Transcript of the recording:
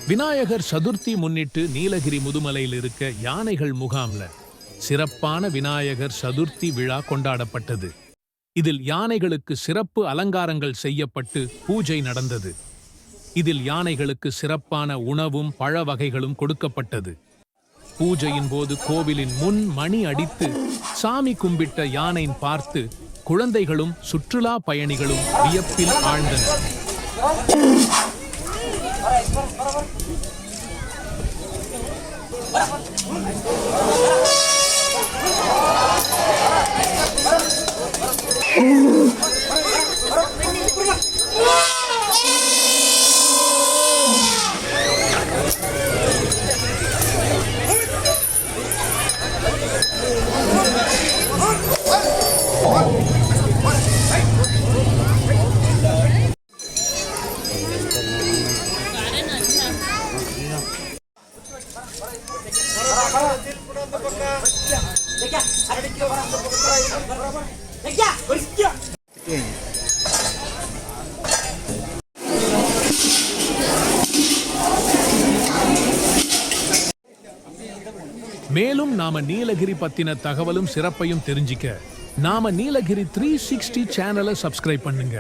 விநாயகர் சதுர்த்தி முன்னிட்டு நீலகிரி முதுமலையில் இருக்க யானைகள் முகாம்ல சிறப்பான விநாயகர் சதுர்த்தி விழா கொண்டாடப்பட்டது. இதில் யானைகளுக்கு சிறப்பு அலங்காரங்கள் செய்யப்பட்டு பூஜை நடந்தது. இதில் யானைகளுக்கு சிறப்பான உணவும் பழ வகைகளும் கொடுக்கப்பட்டது. பூஜையின் போது கோவிலின் முன் மணி அடித்து சாமி கும்பிட்ட யானை பார்த்து குழந்தைகளும் சுற்றுலா பயணிகளும் வியப்பில் ஆழ்ந்தனர். மேலும் நாம நீலகிரி பத்தின தகவலும் சிறப்பையும் தெரிஞ்சிக்க நாம நீலகிரி 360 சேனலை சப்ஸ்கிரைப் பண்ணுங்க.